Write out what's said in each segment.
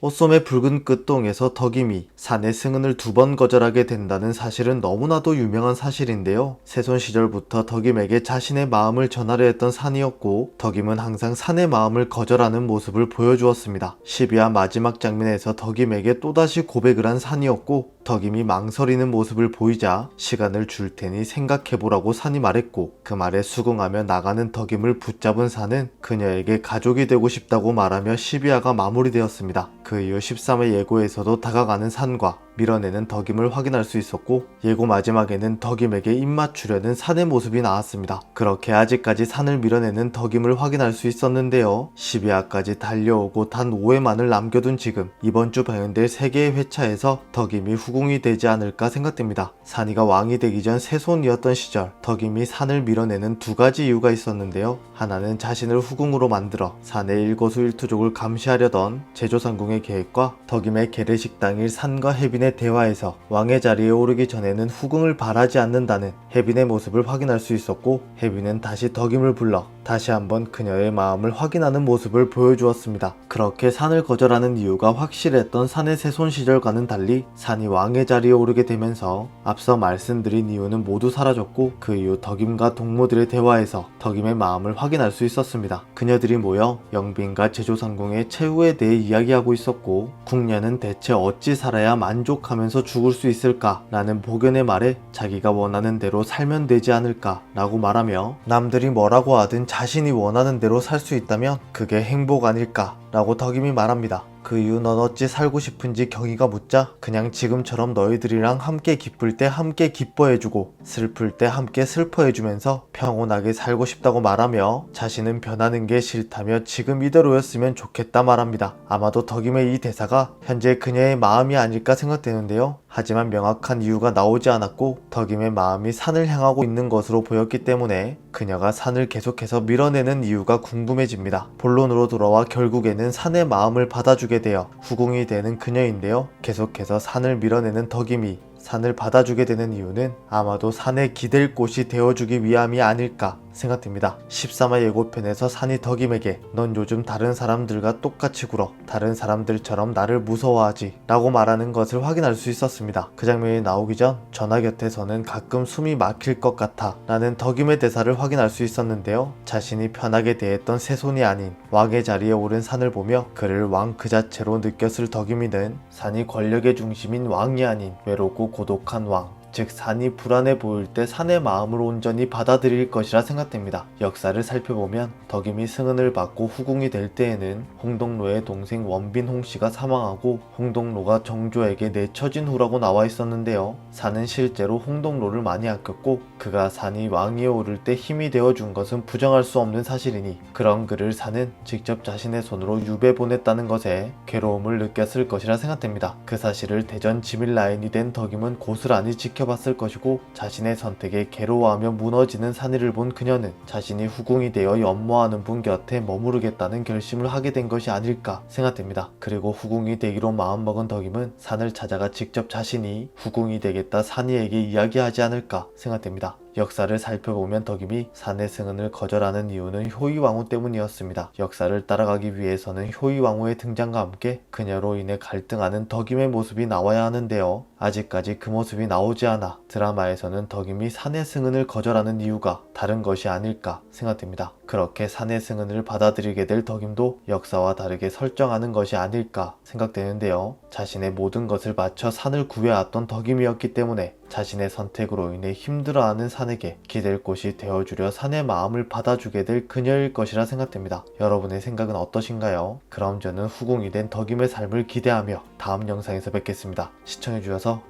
옷솜의 붉은 끝동에서 덕임이 산의 승은을 2번 거절하게 된다는 사실은 너무나도 유명한 사실인데요. 세손 시절부터 덕임에게 자신의 마음을 전하려 했던 산이었고, 덕임은 항상 산의 마음을 거절하는 모습을 보여주었습니다. 12화 마지막 장면에서 덕임에게 또다시 고백을 한 산이었고, 덕임이 망설이는 모습을 보이자 시간을 줄 테니 생각해보라고 산이 말했고, 그 말에 수긍하며 나가는 덕임을 붙잡은 산은 그녀에게 가족이 되고 싶다고 말하며 12화가 마무리되었습니다. 그 이후 13회 예고에서도 다가가는 산과 밀어내는 덕임을 확인할 수 있었고, 예고 마지막에는 덕임에게 입맞추려는 산의 모습이 나왔습니다. 그렇게 아직까지 산을 밀어내는 덕임을 확인할 수 있었는데요. 12화까지 달려오고 단 5회만을 남겨둔 지금, 이번 주 방영될 3개의 회차에서 덕임이 후궁이 되지 않을까 생각됩니다. 산이가 왕이 되기 전 세손이었던 시절, 덕임이 산을 밀어내는 2가지 이유가 있었는데요. 하나는 자신을 후궁으로 만들어 산의 일거수일투족을 감시하려던 제조상궁의 계획과, 덕임의 계례식당일 산과 혜빈의 대화에서 왕의 자리에 오르기 전에는 후궁을 바라지 않는다는 혜빈의 모습을 확인할 수 있었고, 혜빈은 다시 덕임을 불러 다시 한번 그녀의 마음을 확인하는 모습을 보여주었습니다. 그렇게 산을 거절하는 이유가 확실했던 산의 세손 시절과는 달리 산이 왕의 자리에 오르게 되면서 앞서 말씀드린 이유는 모두 사라졌고, 그 이후 덕임과 동무들의 대화에서 덕임의 마음을 확인할 수 있었습니다. 그녀들이 모여 영빈과 제조상궁의 최후에 대해 이야기하고 있었고, 궁녀는 대체 어찌 살아야 만족하면서 죽을 수 있을까 라는 복연의 말에 자기가 원하는 대로 살면 되지 않을까 라고 말하며, 남들이 뭐라고 하든 자신이 원하는 대로 살 수 있다면 그게 행복 아닐까 라고 덕임이 말합니다. 그 이후 넌 어찌 살고 싶은지 경희가 묻자, 그냥 지금처럼 너희들이랑 함께 기쁠 때 함께 기뻐해주고 슬플 때 함께 슬퍼해주면서 평온하게 살고 싶다고 말하며, 자신은 변하는 게 싫다며 지금 이대로였으면 좋겠다 말합니다. 아마도 덕임의 이 대사가 현재 그녀의 마음이 아닐까 생각되는데요. 하지만 명확한 이유가 나오지 않았고, 덕임의 마음이 산을 향하고 있는 것으로 보였기 때문에 그녀가 산을 계속해서 밀어내는 이유가 궁금해집니다. 본론으로 돌아와 결국에는 산의 마음을 받아주게 되어 후궁이 되는 그녀인데요. 계속해서 산을 밀어내는 덕임이 산을 받아주게 되는 이유는 아마도 산에 기댈 곳이 되어주기 위함이 아닐까 생각됩니다. 13화 예고편에서 산이 덕임에게 넌 요즘 다른 사람들과 똑같이 굴어 다른 사람들처럼 나를 무서워하지 라고 말하는 것을 확인할 수 있었습니다. 그 장면이 나오기 전 전화 곁에서는 가끔 숨이 막힐 것 같아 라는 덕임의 대사를 확인할 수 있었는데요. 자신이 편하게 대했던 세손이 아닌 왕의 자리에 오른 산을 보며 그를 왕 그 자체로 느꼈을 덕임이는 산이 권력의 중심인 왕이 아닌 외롭고 고독한 왕, 즉 산이 불안해 보일 때 산의 마음을 온전히 받아들일 것이라 생각됩니다. 역사를 살펴보면 덕임이 승은을 받고 후궁이 될 때에는 홍동로의 동생 원빈 홍씨가 사망하고 홍동로가 정조에게 내처진 후라고 나와 있었는데요. 산은 실제로 홍동로를 많이 아꼈고, 그가 산이 왕위에 오를 때 힘이 되어준 것은 부정할 수 없는 사실이니, 그런 그를 산은 직접 자신의 손으로 유배 보냈다는 것에 괴로움을 느꼈을 것이라 생각됩니다. 그 사실을 대전 지밀 라인이 된 덕임은 고스란히 지켜봤을 것이고, 자신의 선택에 괴로워하며 무너지는 산이를 본 그녀는 자신이 후궁이 되어 연모하는 분 곁에 머무르겠다는 결심을 하게 된 것이 아닐까 생각됩니다. 그리고 후궁이 되기로 마음먹은 덕임은 산을 찾아가 직접 자신이 후궁이 되겠다 산이에게 이야기하지 않을까 생각됩니다. 역사를 살펴보면 덕임이 산의 승은을 거절하는 이유는 효의왕후 때문이었습니다. 역사를 따라가기 위해서는 효의왕후의 등장과 함께 그녀로 인해 갈등하는 덕임의 모습이 나와야 하는데요. 아직까지 그 모습이 나오지 않아 드라마에서는 덕임이 산의 승은을 거절하는 이유가 다른 것이 아닐까 생각됩니다. 그렇게 산의 승은을 받아들이게 될 덕임도 역사와 다르게 설정하는 것이 아닐까 생각되는데요. 자신의 모든 것을 바쳐 산을 구해왔던 덕임이었기 때문에 자신의 선택으로 인해 힘들어하는 산에게 기댈 곳이 되어주려 산의 마음을 받아주게 될 그녀일 것이라 생각됩니다. 여러분의 생각은 어떠신가요? 그럼 저는 후궁이 된 덕임의 삶을 기대하며 다음 영상에서 뵙겠습니다. 시청해주셔서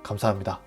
감사합니다.